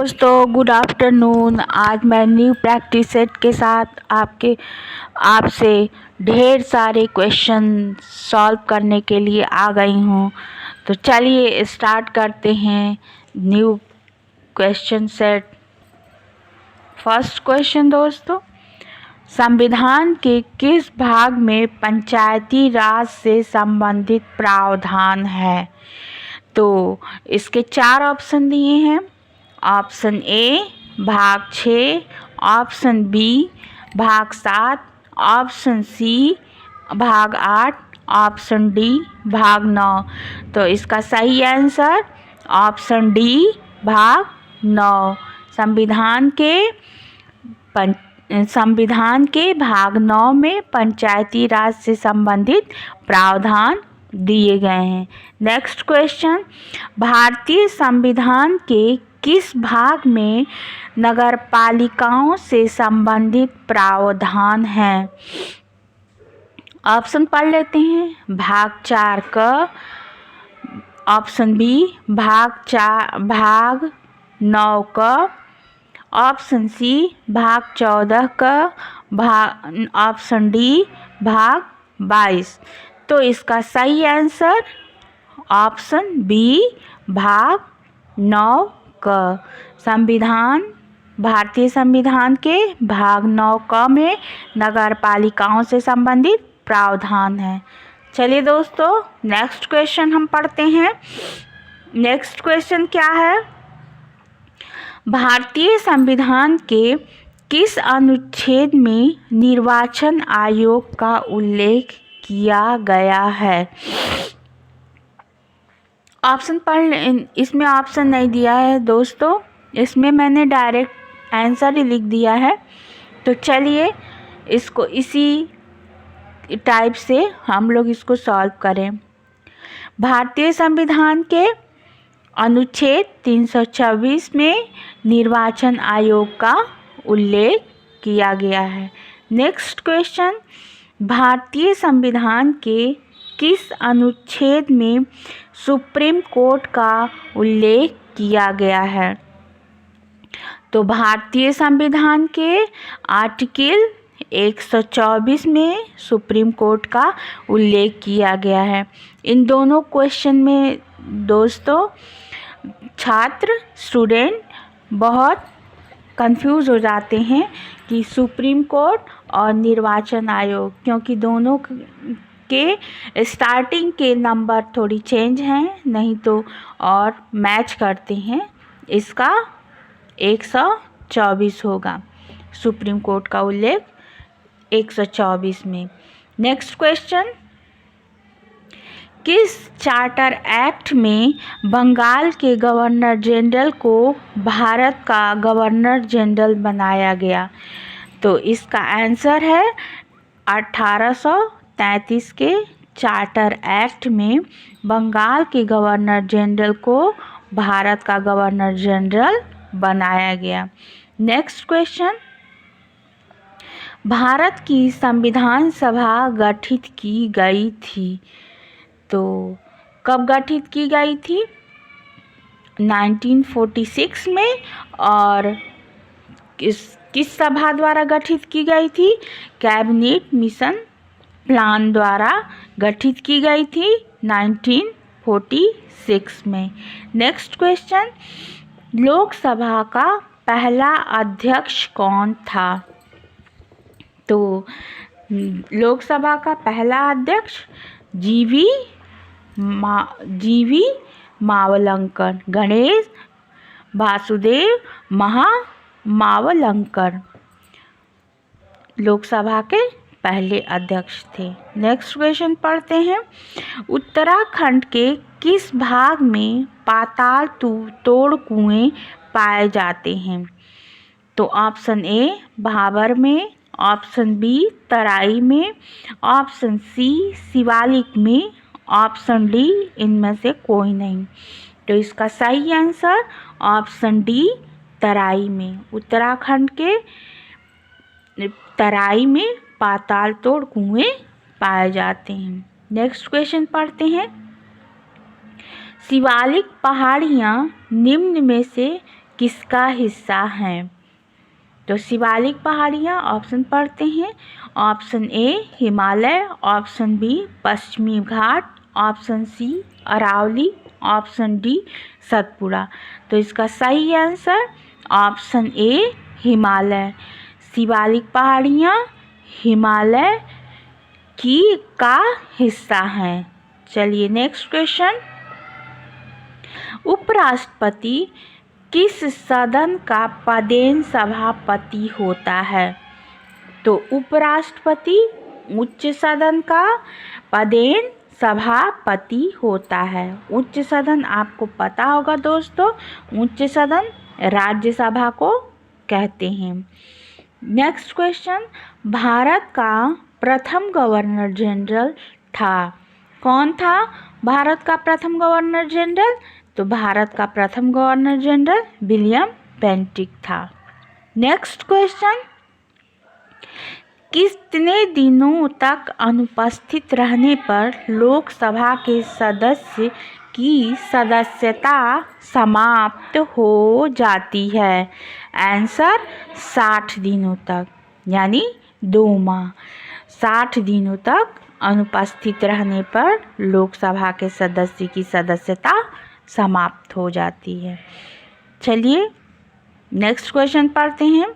दोस्तों, good afternoon. आज मैं न्यू प्रैक्टिस सेट के साथ आपसे ढेर सारे क्वेश्चन सॉल्व करने के लिए आ गई हूँ। तो चलिए स्टार्ट करते हैं new question set. First question दोस्तों, संविधान के किस भाग में पंचायती राज से संबंधित प्रावधान है? तो इसके 4 ऑप्शन दिए हैं। ऑप्शन ए भाग 6, ऑप्शन बी भाग 7, ऑप्शन सी भाग 8, ऑप्शन डी भाग 9। तो इसका सही आंसर ऑप्शन डी भाग 9। संविधान के भाग 9 में पंचायती राज से संबंधित प्रावधान दिए गए हैं। नेक्स्ट क्वेश्चन, भारतीय संविधान के किस भाग में नगरपालिकाओं से संबंधित प्रावधान है? ऑप्शन पढ़ लेते हैं। भाग 4 का, ऑप्शन बी भाग 9 का, ऑप्शन सी भाग 14 का, ऑप्शन डी भाग 22। तो इसका सही आंसर ऑप्शन बी भाग 9 का। भारतीय संविधान के भाग 9 क में नगरपालिकाओं से संबंधित प्रावधान है। चलिए दोस्तों, नेक्स्ट क्वेश्चन हम पढ़ते हैं। नेक्स्ट क्वेश्चन क्या है? भारतीय संविधान के किस अनुच्छेद में निर्वाचन आयोग का उल्लेख किया गया है? ऑप्शन इसमें ऑप्शन नहीं दिया है दोस्तों, इसमें मैंने डायरेक्ट आंसर ही लिख दिया है। तो चलिए इसको इसी टाइप से हम लोग इसको सॉल्व करें। भारतीय संविधान के अनुच्छेद 326 में निर्वाचन आयोग का उल्लेख किया गया है। नेक्स्ट क्वेश्चन, भारतीय संविधान के किस अनुच्छेद में सुप्रीम कोर्ट का उल्लेख किया गया है? तो भारतीय संविधान के आर्टिकल 124 में सुप्रीम कोर्ट का उल्लेख किया गया है। इन दोनों क्वेश्चन में दोस्तों स्टूडेंट बहुत कंफ्यूज हो जाते हैं कि सुप्रीम कोर्ट और निर्वाचन आयोग, क्योंकि दोनों के स्टार्टिंग के नंबर थोड़ी चेंज हैं, नहीं तो और मैच करते हैं। इसका 124 होगा, सुप्रीम कोर्ट का उल्लेख 124 में। नेक्स्ट क्वेश्चन, किस चार्टर एक्ट में बंगाल के गवर्नर जनरल को भारत का गवर्नर जनरल बनाया गया? तो इसका आंसर है 1833 के चार्टर एक्ट में बंगाल के गवर्नर जनरल को भारत का गवर्नर जनरल बनाया गया। नेक्स्ट क्वेश्चन, भारत की संविधान सभा गठित की गई थी? तो कब गठित की गई थी? 1946 में। और किस सभा द्वारा गठित की गई थी? कैबिनेट मिशन प्लान द्वारा गठित की गई थी 1946 में। नेक्स्ट क्वेश्चन, लोकसभा का पहला अध्यक्ष कौन था? तो लोकसभा का पहला अध्यक्ष जीवी मावलंकर, गणेश वासुदेव मावलंकर लोकसभा के पहले अध्यक्ष थे। नेक्स्ट क्वेश्चन पढ़ते हैं। उत्तराखंड के किस भाग में पाताल तोड़ कुएं पाए जाते हैं? तो ऑप्शन ए भाबर में, ऑप्शन बी तराई में, ऑप्शन सी शिवालिक में, ऑप्शन डी इनमें से कोई नहीं। तो इसका सही आंसर ऑप्शन डी तराई में। उत्तराखंड के तराई में पाताल तोड़ कुएं पाए जाते हैं। नेक्स्ट क्वेश्चन पढ़ते हैं। शिवालिक पहाड़ियाँ निम्न में से किसका हिस्सा हैं? तो शिवालिक पहाड़ियाँ ऑप्शन पढ़ते हैं। Option A Himalaya, option B Paschimi Ghat, option C Aravalli, option D Satpura. तो इसका सही answer option A Himalaya. Shivalik पहाड़ियाँ हिमालय का हिस्सा हैं। चलिए नेक्स्ट क्वेश्चन। उपराष्ट्रपति किस सदन का पदेन सभापति होता है? तो उपराष्ट्रपति उच्च सदन का पदेन सभापति होता है। उच्च सदन आपको पता होगा दोस्तों, उच्च सदन राज्यसभा को कहते हैं। Next question. भारत का प्रथम गवर्नर जनरल था? कौन था भारत का प्रथम गवर्नर जनरल? तो भारत का प्रथम गवर्नर जनरल विलियम बेंटिक था। Next question. कितने दिनों तक अनुपस्थित रहने पर लोकसभा के सदस्य की सदस्यता समाप्त हो जाती है? आंसर 60 दिनों तक, यानी 2 माह। 60 दिनों तक अनुपस्थित रहने पर लोकसभा के सदस्य की सदस्यता समाप्त हो जाती है। चलिए नेक्स्ट क्वेश्चन पढ़ते हैं।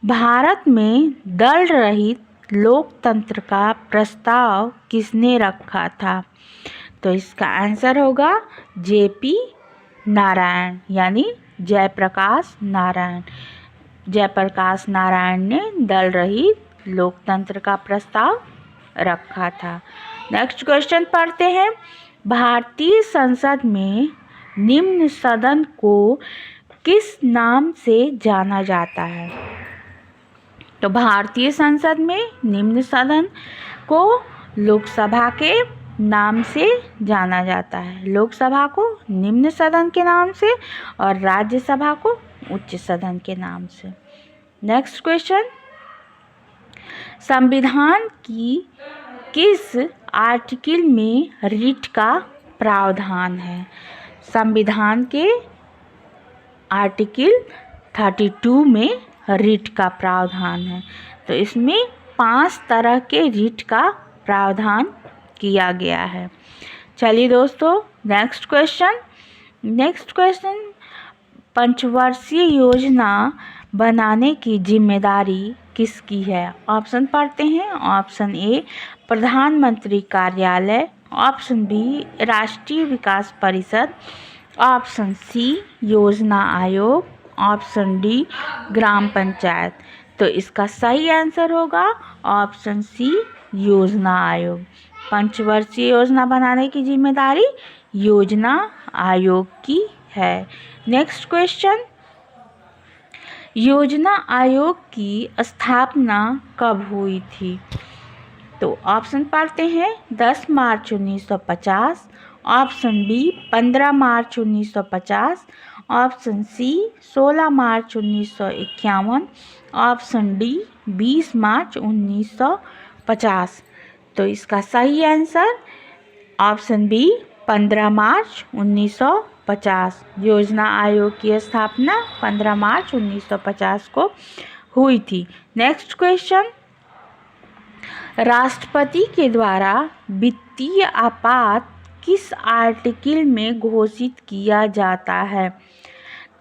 भारत में दल रहित लोकतंत्र का प्रस्ताव किसने रखा था? तो इसका आंसर होगा जेपी नारायण, यानी जयप्रकाश नारायण। जयप्रकाश नारायण ने दल रहित लोकतंत्र का प्रस्ताव रखा था। नेक्स्ट क्वेश्चन पढ़ते हैं। भारतीय संसद में निम्न सदन को किस नाम से जाना जाता है? तो भारतीय संसद में निम्न सदन को लोकसभा के नाम से जाना जाता है। लोकसभा को निम्न सदन के नाम से और राज्यसभा को उच्च सदन के नाम से। Next question. संविधान की किस आर्टिकल में रिट का प्रावधान है? संविधान के आर्टिकल 32 में रिट का प्रावधान है। तो इसमें 5 तरह के रिट का प्रावधान किया गया है। चलिए दोस्तों नेक्स्ट क्वेश्चन। पंचवर्षीय योजना बनाने की जिम्मेदारी किसकी है? ऑप्शन पढ़ते हैं। ऑप्शन ए प्रधानमंत्री कार्यालय, ऑप्शन बी राष्ट्रीय विकास परिषद, ऑप्शन सी योजना आयोग, ऑप्शन डी ग्राम पंचायत। तो इसका सही आंसर होगा ऑप्शन सी योजना आयोग। पंचवर्षीय योजना बनाने की जिम्मेदारी योजना आयोग की है। Next question. योजना आयोग की स्थापना कब हुई थी? तो ऑप्शन पढ़ते हैं। 10 मार्च 1950, ऑप्शन बी 15 मार्च 1950, ऑप्शन सी 16 मार्च 1951, ऑप्शन डी 20 मार्च 1950। तो इसका सही आंसर ऑप्शन बी 15 मार्च 1950। योजना आयोग की स्थापना 15 मार्च 1950 को हुई थी। Next question. राष्ट्रपति के द्वारा वित्तीय आपात किस आर्टिकल में घोषित किया जाता है?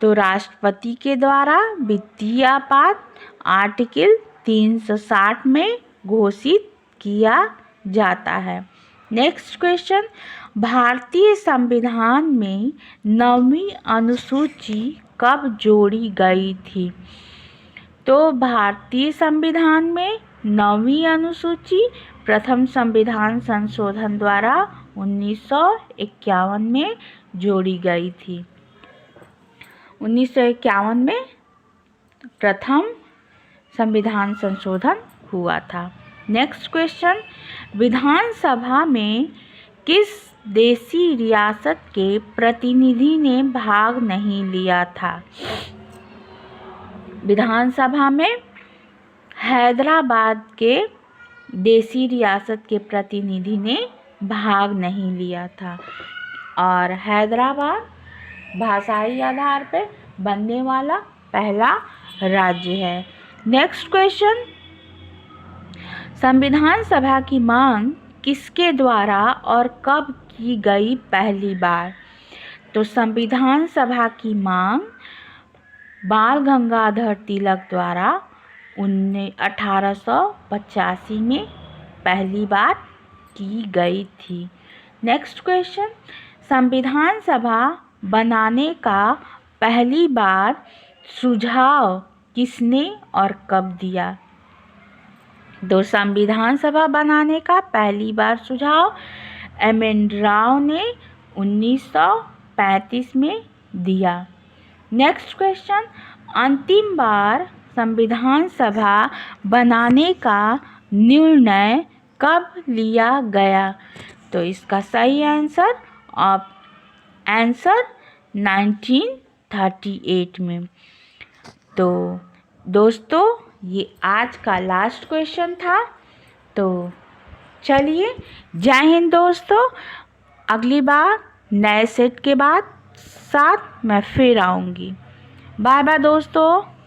तो राष्ट्रपति के द्वारा वित्तीय आपात आर्टिकल 360 में घोषित किया जाता है। Next question. भारतीय संविधान में 9वीं अनुसूची कब जोड़ी गई थी? तो भारतीय संविधान में 9वीं अनुसूची प्रथम संविधान संशोधन द्वारा 1951 में जोड़ी गई थी। 1951 में प्रथम संविधान संशोधन हुआ था। Next question. विधानसभा में किस देशी रियासत के प्रतिनिधि ने भाग नहीं लिया था? विधानसभा में हैदराबाद के देशी रियासत के प्रतिनिधि ने भाग नहीं लिया था। और हैदराबाद भाषाई आधार पे बनने वाला पहला राज्य है। नेक्स्ट क्वेश्चन, संविधान सभा की मांग किसके द्वारा और कब की गई पहली बार? तो संविधान सभा की मांग बाल गंगाधर तिलक द्वारा 1885 में पहली बार की गई थी। नेक्स्ट क्वेश्चन, संविधान सभा बनाने का पहली बार सुझाव किसने और कब दिया? तो संविधान सभा बनाने का पहली बार सुझाव एम.एन. राव ने 1935 में दिया। नेक्स्ट क्वेश्चन, अंतिम बार संविधान सभा बनाने का निर्णय कब लिया गया? तो इसका सही आंसर 1938 में। तो दोस्तों, ये आज का लास्ट क्वेश्चन था। तो चलिए, जय हिंद दोस्तों। अगली बार नए सेट के साथ मैं फिर आऊँगी। बाय बाय दोस्तों।